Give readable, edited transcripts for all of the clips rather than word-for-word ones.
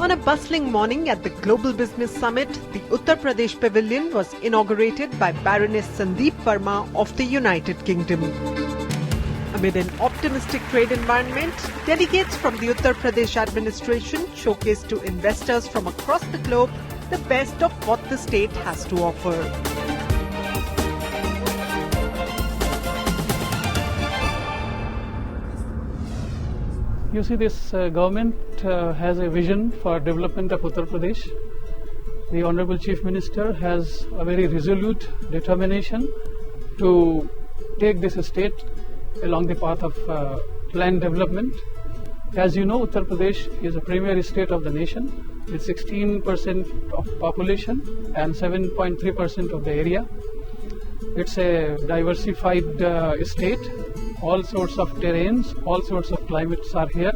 On a bustling morning at the Global Business Summit, the Uttar Pradesh Pavilion was inaugurated by Baroness Sandeep Verma of the United Kingdom. Amid an optimistic trade environment, delegates from the Uttar Pradesh administration showcased to investors from across the globe the best of what the state has to offer. You see, this government has a vision for development of Uttar Pradesh. The Honorable Chief Minister has a very resolute determination to take this state along the path of land development. As you know, Uttar Pradesh is a premier state of the nation with 16% of population and 7.3% of the area. It's a diversified state. All sorts of terrains, all sorts of climates are here.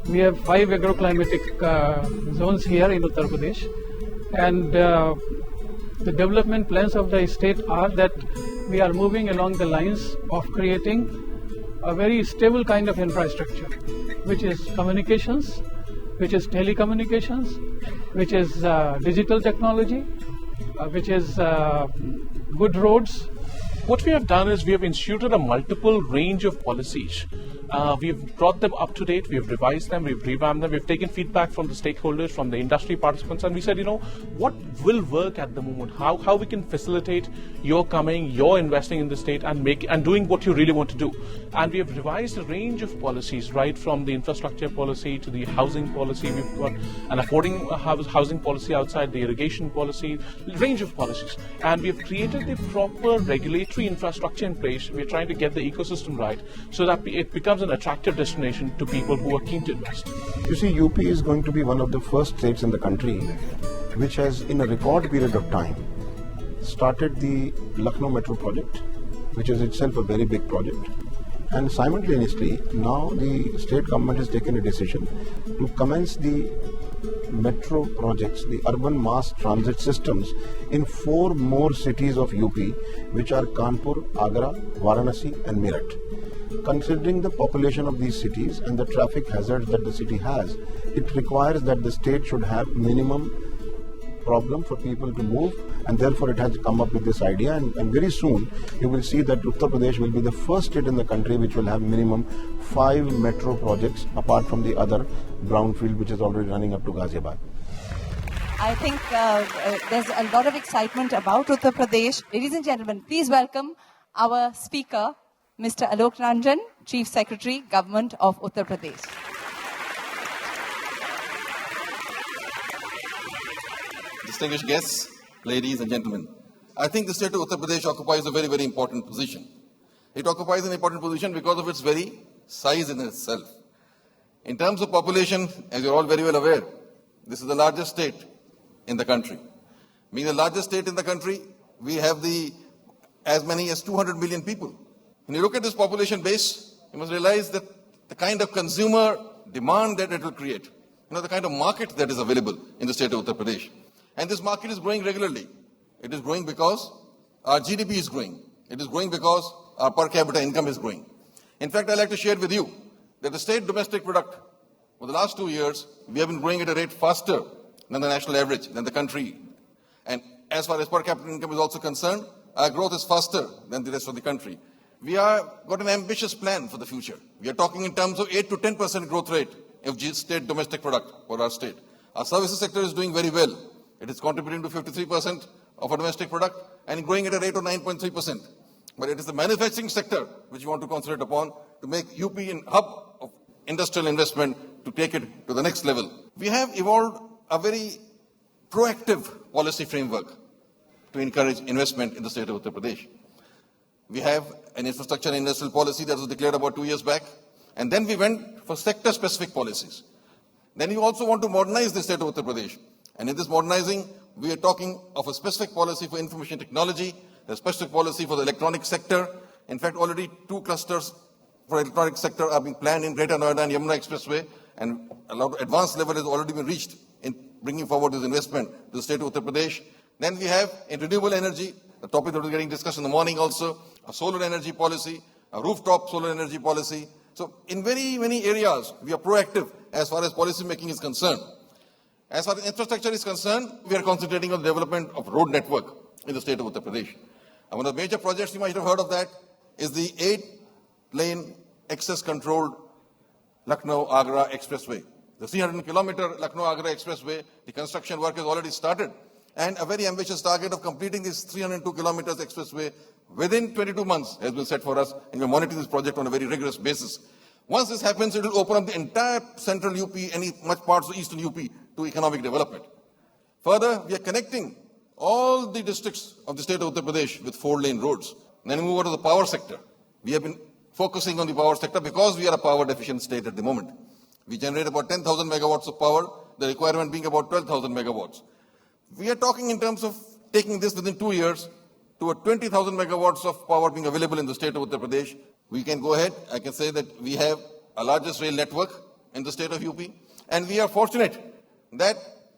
We have 5 agroclimatic zones here in Uttar Pradesh. And the development plans of the state are that we are moving along the lines of creating a very stable kind of infrastructure, which is communications, which is telecommunications, which is digital technology, which is good roads. What we have done is we have instituted a multiple range of policies. We've brought them up to date, we've revised them, we've revamped them, we've taken feedback from the stakeholders, from the industry participants, and we said, what will work at the moment? How we can facilitate your coming, your investing in the state and doing what you really want to do. And we have revised a range of policies, right from the infrastructure policy to the housing policy. We've got an affording housing policy outside, the irrigation policy, range of policies. And we have created the proper regulatory infrastructure in place. We're trying to get the ecosystem right so that it becomes an attractive destination to people who are keen to invest. You see, UP is going to be one of the first states in the country which has, in a record period of time, started the Lucknow Metro project, which is itself a very big project. And simultaneously, now the state government has taken a decision to commence the metro projects, the urban mass transit systems in 4 more cities of UP, which are Kanpur, Agra, Varanasi and Meerut. Considering the population of these cities and the traffic hazards that the city has, it requires that the state should have minimum problem for people to move, and therefore it has come up with this idea, and very soon you will see that Uttar Pradesh will be the first state in the country which will have minimum 5 metro projects apart from the other brownfield which is already running up to Ghaziabad. I think there's a lot of excitement about Uttar Pradesh. Ladies and gentlemen, please welcome our speaker, Mr. Alok Ranjan, Chief Secretary, Government of Uttar Pradesh. Distinguished guests, ladies and gentlemen, I think the state of Uttar Pradesh occupies a very, very important position. It occupies an important position because of its very size in itself. In terms of population, as you're all very well aware, this is the largest state in the country. Being the largest state in the country, we have as many as 200 million people. When you look at this population base, you must realize that the kind of consumer demand that it will create, the kind of market that is available in the state of Uttar Pradesh. And this market is growing regularly. It is growing because our GDP is growing. It is growing because our per capita income is growing. In fact, I'd like to share with you that the state domestic product, for the last 2 years, we have been growing at a rate faster than the national average, than the country. And as far as per capita income is also concerned, our growth is faster than the rest of the country. We have got an ambitious plan for the future. We are talking in terms of 8 to 10% growth rate of state domestic product for our state. Our services sector is doing very well. It is contributing to 53% of our domestic product and growing at a rate of 9.3%. But it is the manufacturing sector which we want to concentrate upon to make UP a hub of industrial investment to take it to the next level. We have evolved a very proactive policy framework to encourage investment in the state of Uttar Pradesh. We have an infrastructure and industrial policy that was declared about 2 years back. And then we went for sector-specific policies. Then we also want to modernize the state of Uttar Pradesh. And in this modernizing, we are talking of a specific policy for information technology, a specific policy for the electronic sector. In fact, already 2 clusters for electronic sector are being planned in Greater Noida and Yamuna Expressway. And a lot of advanced level has already been reached in bringing forward this investment to the state of Uttar Pradesh. Then we have in renewable energy, the topic that was getting discussed in the morning also, a solar energy policy, a rooftop solar energy policy. So in very many areas, we are proactive as far as policy making is concerned. As far as infrastructure is concerned, we are concentrating on the development of road network in the state of Uttar Pradesh. And one of the major projects, you might have heard of that, is the 8-lane access-controlled Lucknow-Agra Expressway. The 300-kilometer Lucknow-Agra Expressway, the construction work has already started. And a very ambitious target of completing this 302 kilometers expressway within 22 months has been set for us, and we're monitoring this project on a very rigorous basis. Once this happens, it will open up the entire central UP and much parts of eastern UP to economic development. Further, we are connecting all the districts of the state of Uttar Pradesh with 4-lane roads. Then we move over to the power sector. We have been focusing on the power sector because we are a power deficient state at the moment. We generate about 10,000 megawatts of power, the requirement being about 12,000 megawatts. We are talking in terms of taking this within 2 years to a 20,000 megawatts of power being available in the state of Uttar Pradesh. We can go ahead. I can say that we have a largest rail network in the state of UP. And we are fortunate that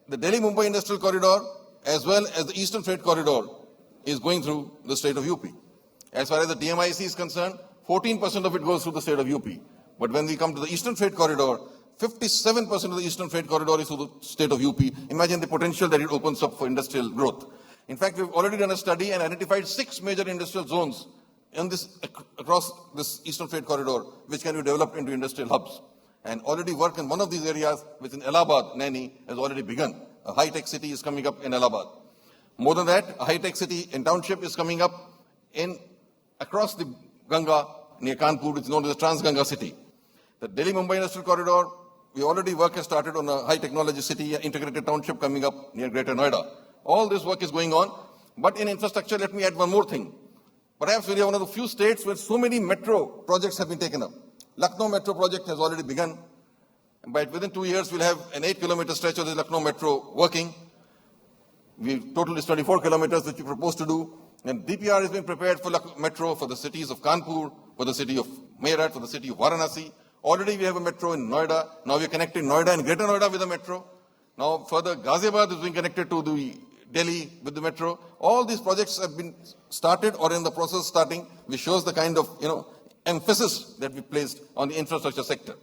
the Delhi-Mumbai Industrial Corridor as well as the Eastern Freight Corridor is going through the state of UP. As far as the DMIC is concerned, 14% of it goes through the state of UP. But when we come to the Eastern Freight Corridor, 57% of the Eastern Freight Corridor is through the state of UP. Imagine the potential that it opens up for industrial growth. In fact, we've already done a study and identified 6 major industrial zones in across this Eastern Freight Corridor, which can be developed into industrial hubs. And already work in one of these areas, which in Allahabad, Naini, has already begun. A high-tech city is coming up in Allahabad. More than that, a high-tech city in township is coming up across the Ganga near Kanpur, which is known as the Trans-Ganga city. The Delhi-Mumbai Industrial Corridor, work has started on a high-technology city, integrated township coming up near Greater Noida. All this work is going on. But in infrastructure, let me add one more thing. Perhaps we are one of the few states where so many metro projects have been taken up. Lucknow Metro project has already begun. But within 2 years, we'll have an 8-kilometer stretch of the Lucknow Metro working. Total is 24 kilometers which we propose to do. And DPR has been prepared for Metro for the cities of Kanpur, for the city of Meerut, for the city of Varanasi. Already we have a metro in Noida. Now we are connecting Noida and Greater Noida with a metro. Now further, Ghaziabad is being connected to the Delhi with the metro. All these projects have been started or in the process of starting, which shows the kind of emphasis that we placed on the infrastructure sector.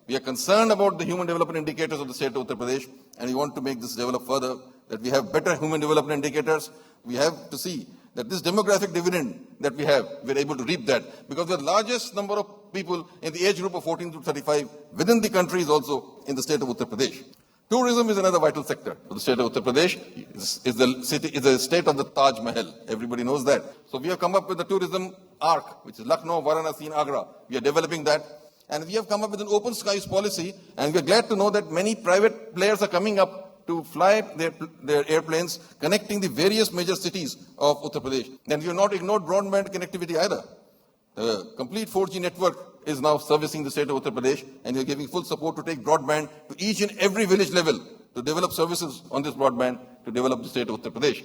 We are concerned about the human development indicators of the state of Uttar Pradesh, and we want to make this develop further, that we have better human development indicators. We have to see that this demographic dividend that we have, we're able to reap that, because the largest number of people in the age group of 14 to 35 within the country is also in the state of Uttar Pradesh. Tourism is another vital sector for the state of Uttar Pradesh. Is the state of the Taj Mahal. Everybody knows that. So we have come up with the tourism arc, which is Lucknow, Varanasi, and Agra. We are developing that. And we have come up with an open skies policy. And we are glad to know that many private players are coming up to fly their airplanes, connecting the various major cities of Uttar Pradesh. And we have not ignored broadband connectivity either. The complete 4G network is now servicing the state of Uttar Pradesh, and we are giving full support to take broadband to each and every village level to develop services on this broadband to develop the state of Uttar Pradesh.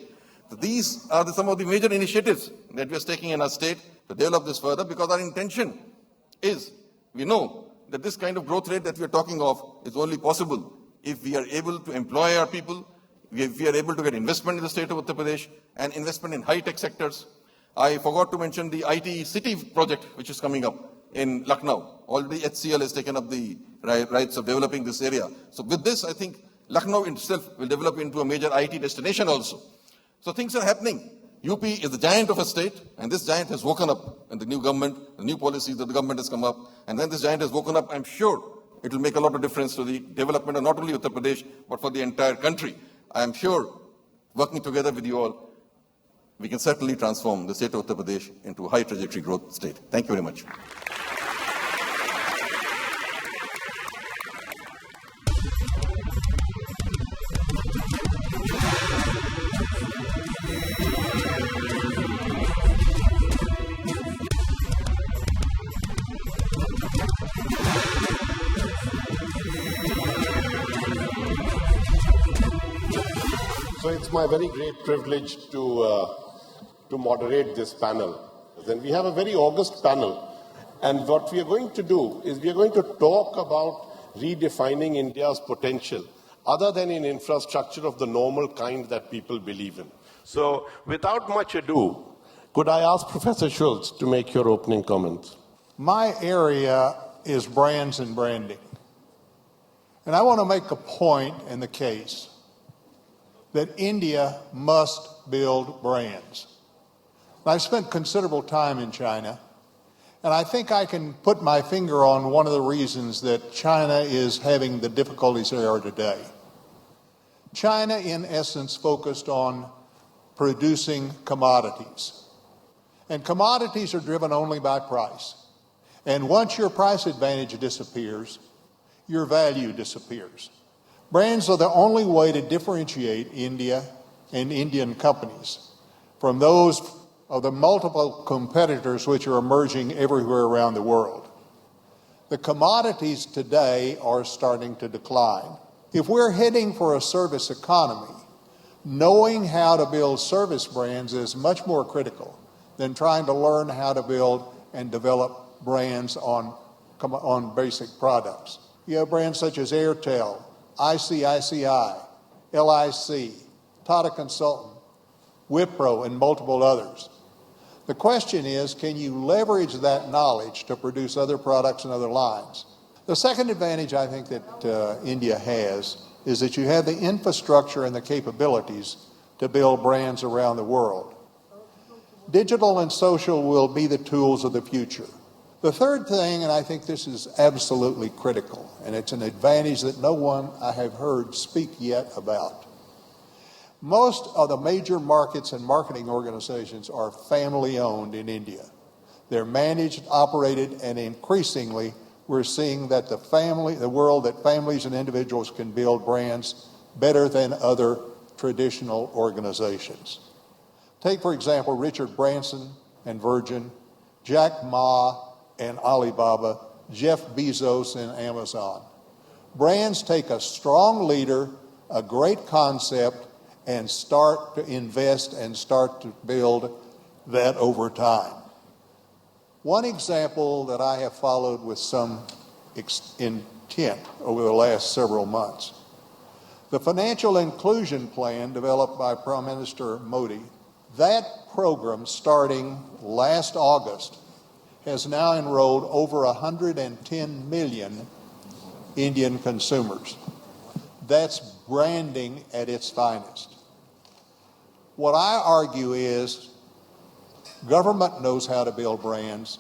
So these are some of the major initiatives that we are taking in our state to develop this further, because our intention is, we know that this kind of growth rate that we are talking of is only possible if we are able to employ our people, if we are able to get investment in the state of Uttar Pradesh and investment in high-tech sectors. I forgot to mention the IT city project which is coming up in Lucknow. Already HCL has taken up the rights of developing this area. So with this, I think Lucknow itself will develop into a major IT destination also. So things are happening. UP is the giant of a state, and this giant has woken up in the new government, the new policies that the government has come up. And when this giant has woken up, I'm sure it will make a lot of difference to the development of not only Uttar Pradesh, but for the entire country. I am sure, working together with you all, we can certainly transform the state of Uttar Pradesh into a high trajectory growth state. Thank you very much. So it's my very great privilege to moderate this panel. Then we have a very august panel, and what we are going to do is we are going to talk about redefining India's potential, other than in infrastructure of the normal kind that people believe in. So without much ado, could I ask Professor Schultz to make your opening comments? My area is brands and branding. And I want to make a point in the case that India must build brands. I've spent considerable time in China, and I think I can put my finger on one of the reasons that China is having the difficulties they are today. China, in essence, focused on producing commodities. And commodities are driven only by price. And once your price advantage disappears, your value disappears. Brands are the only way to differentiate India and Indian companies from those of the multiple competitors which are emerging everywhere around the world. The commodities today are starting to decline. If we're heading for a service economy, knowing how to build service brands is much more critical than trying to learn how to build and develop brands on basic products. You have brands such as Airtel, ICICI, LIC, Tata Consultant, Wipro, and multiple others. The question is, can you leverage that knowledge to produce other products and other lines? The second advantage I think that India has is that you have the infrastructure and the capabilities to build brands around the world. Digital and social will be the tools of the future. The third thing, and I think this is absolutely critical, and it's an advantage that no one I have heard speak yet about. Most of the major markets and marketing organizations are family-owned in India. They're managed, operated, and increasingly we're seeing that the world that families and individuals can build brands better than other traditional organizations. Take, for example, Richard Branson and Virgin, Jack Ma and Alibaba, Jeff Bezos and Amazon. Brands take a strong leader, a great concept, and start to invest and start to build that over time. One example that I have followed with some intent over the last several months, the Financial Inclusion Plan developed by Prime Minister Modi, that program starting last August has now enrolled over 110 million Indian consumers. That's branding at its finest. What I argue is government knows how to build brands.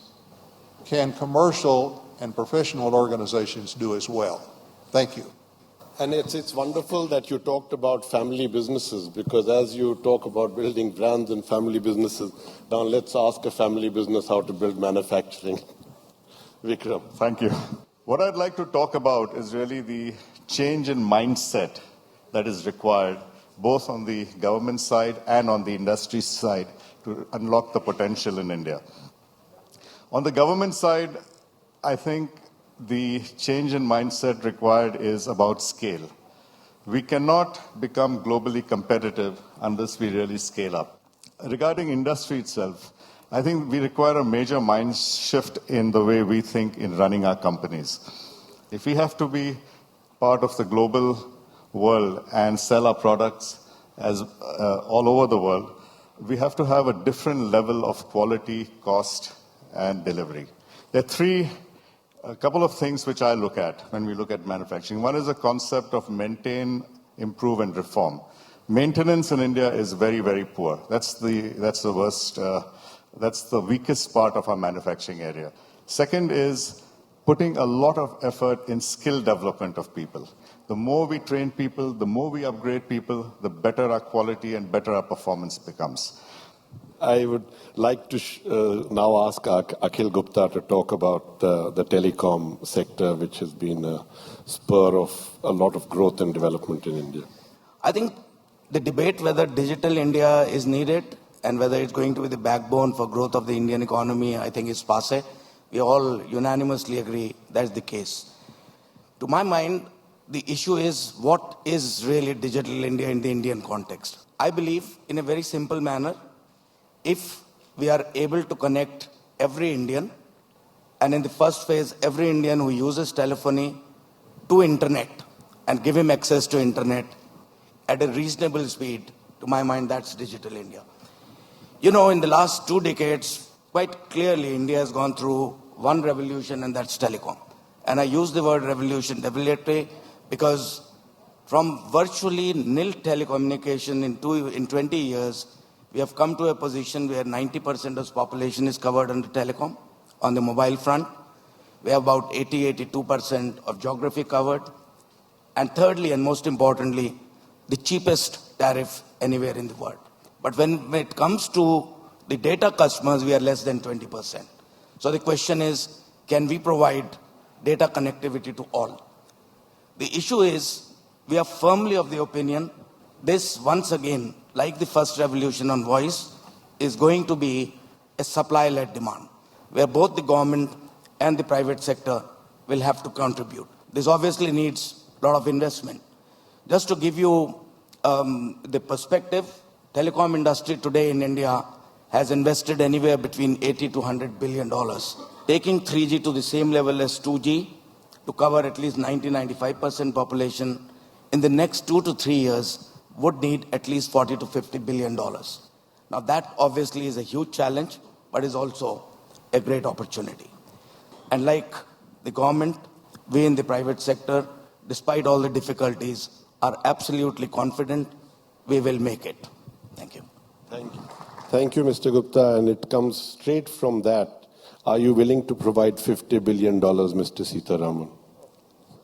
Can commercial and professional organizations do as well? Thank you. And it's wonderful that you talked about family businesses, because as you talk about building brands and family businesses, now let's ask a family business how to build manufacturing. Vikram. Thank you. What I'd like to talk about is really the change in mindset that is required both on the government side and on the industry side to unlock the potential in India. On the government side, I think the change in mindset required is about scale. We cannot become globally competitive unless we really scale up. Regarding industry itself, I think we require a major mind shift in the way we think in running our companies. If we have to be part of the global world and sell our products as all over the world, we have to have a different level of quality, cost, and delivery. There are a couple of things which I look at when we look at manufacturing. One is the concept of maintain, improve, and reform. Maintenance in India is very, very poor. That's the worst. That's the weakest part of our manufacturing area. Second is putting a lot of effort in skill development of people. The more we train people, the more we upgrade people, the better our quality and better our performance becomes. I would like to now ask Akhil Gupta to talk about the telecom sector, which has been a spur of a lot of growth and development in India. I think the debate whether digital India is needed and whether it's going to be the backbone for growth of the Indian economy, I think is passé. We all unanimously agree that's the case. To my mind, the issue is what is really digital India in the Indian context. I believe in a very simple manner, if we are able to connect every Indian, and in the first phase, every Indian who uses telephony to internet and give him access to internet at a reasonable speed, to my mind, that's digital India. You know, in the last 2 decades, quite clearly, India has gone through one revolution, and that's telecom. And I use the word revolution deliberately because from virtually nil telecommunication in 20 years, we have come to a position where 90% of the population is covered under telecom. On the mobile front, we have about 82% of geography covered. And thirdly, and most importantly, the cheapest tariff anywhere in the world. But when it comes to the data customers, we are less than 20%. So the question is, can we provide data connectivity to all? The issue is, we are firmly of the opinion, this once again, like the first revolution on voice, is going to be a supply-led demand, where both the government and the private sector will have to contribute. This obviously needs a lot of investment. Just to give you the perspective, telecom industry today in India has invested anywhere between $80 to $100 billion, taking 3G to the same level as 2G to cover at least 90-95% population. In the next 2 to 3 years, would need at least $40 to $50 billion. Now that obviously is a huge challenge, but is also a great opportunity. And like the government, we in the private sector, despite all the difficulties, are absolutely confident we will make it. Thank you. Thank you. Thank you, Mr. Gupta. And it comes straight from that. Are you willing to provide $50 billion, Mr. Sitharaman?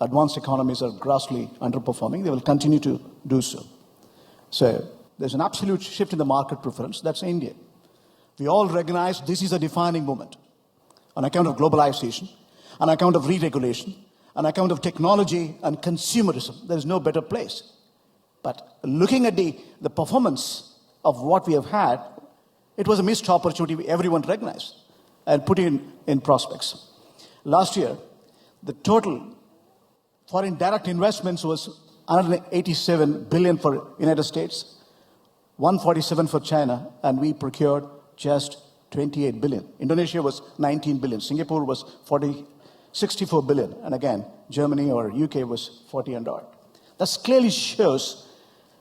Advanced economies are grossly underperforming. They will continue to do so. So there's an absolute shift in the market preference. That's India. We all recognize this is a defining moment on account of globalization, on account of re-regulation, on account of technology and consumerism. There is no better place. But looking at the performance of what we have had, it was a missed opportunity everyone recognized and put in prospects. Last year, the total foreign direct investments was 187 billion for United States, 147 for China, and we procured just 28 billion. Indonesia was 19 billion. Singapore was 64 billion. And again, Germany or UK was 40 and odd. That clearly shows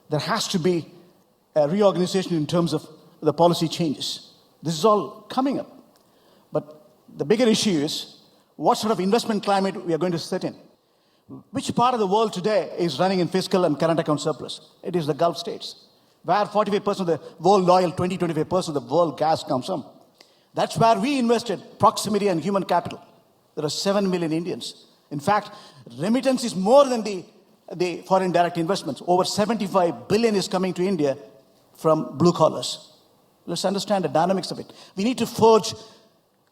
there has to be a reorganization in terms of the policy changes. This is all coming up. But the bigger issue is what sort of investment climate we are going to set in. Which part of the world today is running in fiscal and current account surplus? It is the Gulf states, where 45% of the world oil, 20-25% of the world gas comes from. That's where we invested proximity and human capital. There are 7 million Indians. In fact, remittance is more than the foreign direct investments. Over 75 billion is coming to India from blue collars. Let's understand the dynamics of it. We need to forge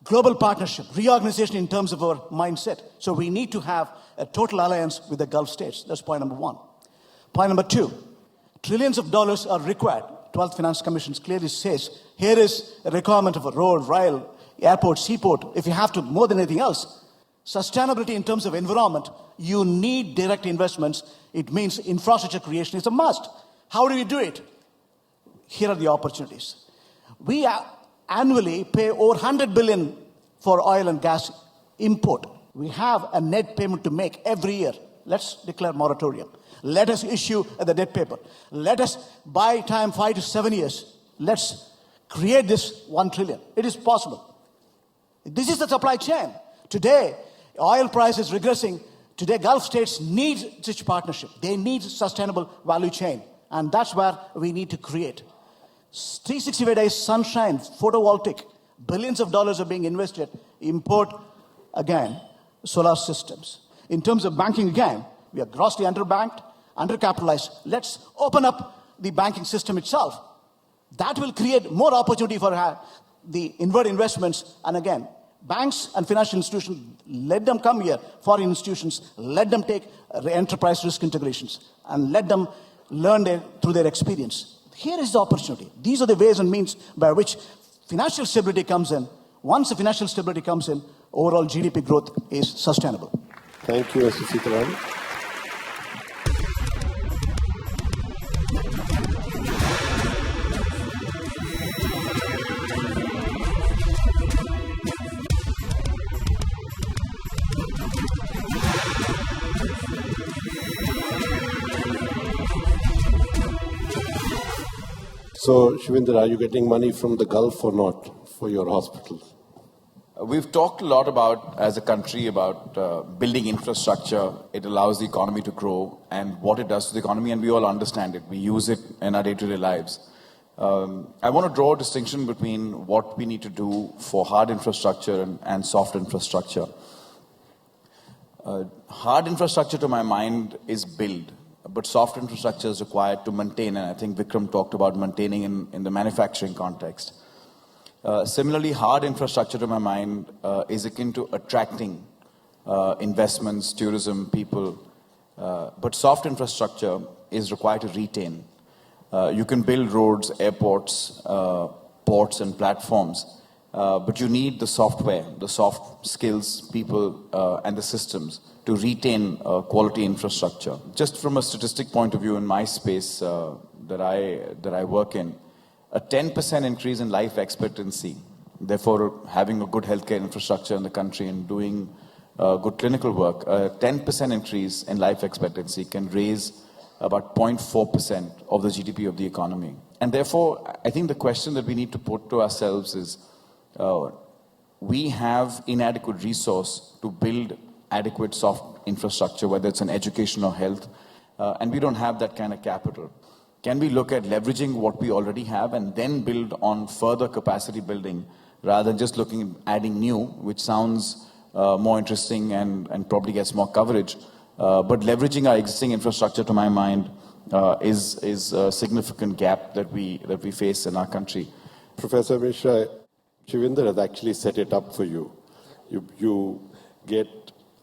global partnership, reorganization in terms of our mindset. So we need to have a total alliance with the Gulf states. That's point number one. Point number two, trillions of dollars are required. 12th Finance Commission clearly says, here is a requirement of a road, rail, airport, seaport. If you have to, more than anything else, sustainability in terms of environment, you need direct investments. It means infrastructure creation is a must. How do we do it? Here are the opportunities. We annually pay over 100 billion for oil and gas import. We have a net payment to make every year. Let's declare moratorium. Let us issue the debt paper. Let us buy time 5 to 7 years. Let's create this 1 trillion. It is possible. This is the supply chain. Today, oil price is regressing. Today, Gulf states need such partnership. They need sustainable value chain. And that's where we need to create. 365 days sunshine, photovoltaic, billions of dollars are being invested. Import, again, solar systems. In terms of banking, again, we are grossly underbanked, undercapitalized. Let's open up the banking system itself. That will create more opportunity for the inward investments. And again, banks and financial institutions, let them come here. Foreign institutions, let them take enterprise risk integrations and let them learn through their experience. Here is the opportunity. These are the ways and means by which financial stability comes in. Once the financial stability comes in, overall GDP growth is sustainable. Thank you, Mr. Sitharaman. So, Shivendra, are you getting money from the Gulf or not for your hospitals? We've talked a lot about, as a country, about building infrastructure. It allows the economy to grow and what it does to the economy, and we all understand it. We use it in our day-to-day lives. I want to draw a distinction between what we need to do for hard infrastructure and soft infrastructure. Hard infrastructure, to my mind, is build, but soft infrastructure is required to maintain, and I think Vikram talked about maintaining in the manufacturing context. Similarly, hard infrastructure, to my mind, is akin to attracting investments, tourism, people. But soft infrastructure is required to retain. You can build roads, airports, ports, and platforms, but you need the software, the soft skills, people, and the systems to retain quality infrastructure. Just from a statistic point of view, in my space that I work in, a 10% increase in life expectancy, therefore having a good healthcare infrastructure in the country and doing good clinical work, a 10% increase in life expectancy can raise about 0.4% of the GDP of the economy. And therefore, I think the question that we need to put to ourselves is, we have inadequate resource to build adequate soft infrastructure, whether it's in education or health, and we don't have that kind of capital. Can we look at leveraging what we already have and then build on further capacity building rather than just looking at adding new, which sounds more interesting and probably gets more coverage. But leveraging our existing infrastructure, to my mind, is a significant gap that we face in our country. Professor Mishra, Shivinder has actually set it up for you. You get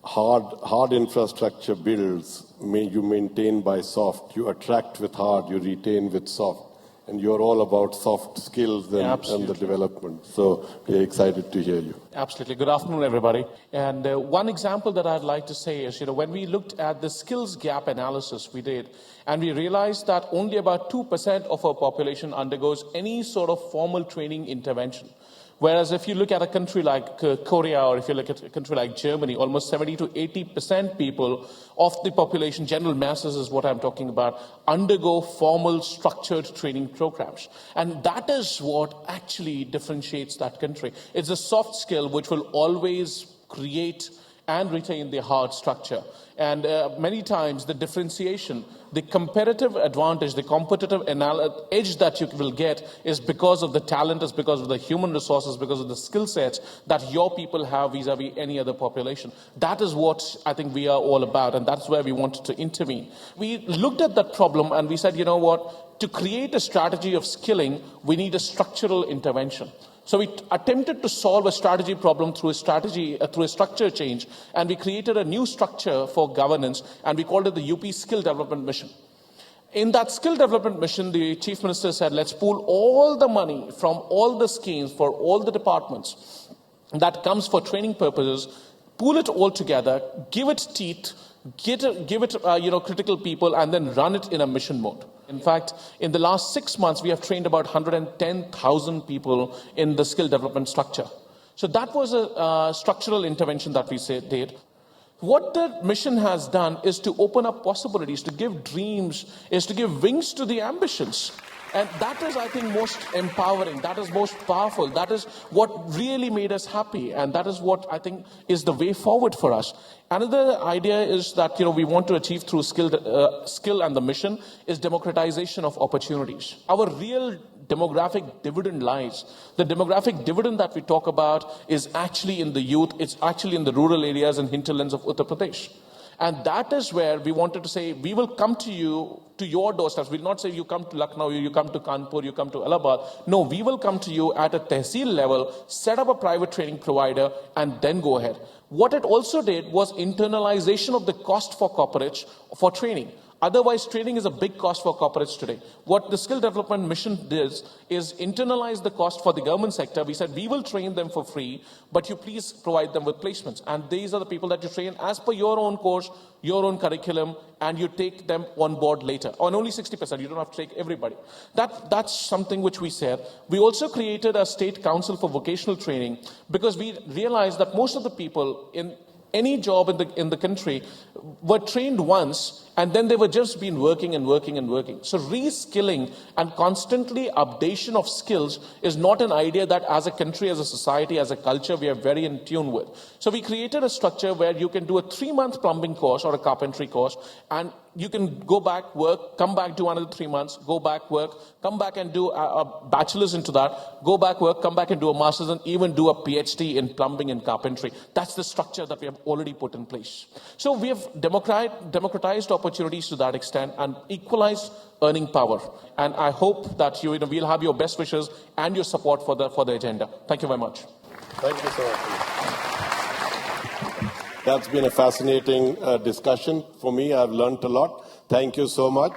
hard infrastructure builds, you maintain by soft, you attract with hard, you retain with soft, and you're all about soft skills and the development. So we're excited to hear you. Absolutely. Good afternoon, everybody. And one example that I'd like to say is, when we looked at the skills gap analysis we did, and we realized that only about 2% of our population undergoes any sort of formal training intervention. Whereas if you look at a country like Korea, or if you look at a country like Germany, almost 70 to 80% people of the population, general masses is what I'm talking about, undergo formal structured training programs. And that is what actually differentiates that country. It's a soft skill which will always create and retain the hard structure. And many times the differentiation, the competitive advantage, the competitive edge that you will get is because of the talent, is because of the human resources, because of the skill sets that your people have vis-a-vis any other population. That is what I think we are all about, and that's where we wanted to intervene. We looked at that problem and we said, to create a strategy of skilling, we need a structural intervention. So we attempted to solve a strategy problem through a structure change, and we created a new structure for governance, and we called it the UP Skill Development Mission. In that skill development mission, the Chief Minister said, let's pool all the money from all the schemes for all the departments that comes for training purposes, pool it all together, give it teeth, give it critical people, and then run it in a mission mode. In fact, in the last 6 months, we have trained about 110,000 people in the skill development structure. So that was a structural intervention that we did. What the mission has done is to open up possibilities, to give dreams, is to give wings to the ambitions. And that is, I think, most empowering. That is most powerful. That is what really made us happy. And that is what I think is the way forward for us. Another idea is that, we want to achieve through skill and the mission is democratization of opportunities. Our real demographic dividend lies. The demographic dividend that we talk about is actually in the youth. It's actually in the rural areas and hinterlands of Uttar Pradesh. And that is where we wanted to say, we will come to you, to your doorsteps. We'll not say you come to Lucknow, you come to Kanpur, you come to Allahabad. No, we will come to you at a tehsil level, set up a private training provider, and then go ahead. What it also did was internalization of the cost for corporates for training. Otherwise, training is a big cost for corporates today. What the skill development mission does is internalize the cost for the government sector. We said, we will train them for free, but you please provide them with placements. And these are the people that you train as per your own course, your own curriculum, and you take them on board later. On only 60%, you don't have to take everybody. That's something which we said. We also created a state council for vocational training because we realized that most of the people in any job in the country were trained once And then they were just been working and working and working. So reskilling and constantly updation of skills is not an idea that as a country, as a society, as a culture, we are very in tune with. So we created a structure where you can do a 3-month plumbing course or a carpentry course, and you can go back, work, come back, do another 3 months, go back, work, come back and do a bachelor's into that, go back, work, come back and do a master's, and even do a PhD in plumbing and carpentry. That's the structure that we have already put in place. So we have democratized opportunities to that extent and equalized earning power. And I hope that we'll have your best wishes and your support for the agenda. Thank you very much. Thank you so much. That's been a fascinating discussion. For me, I've learned a lot. Thank you so much.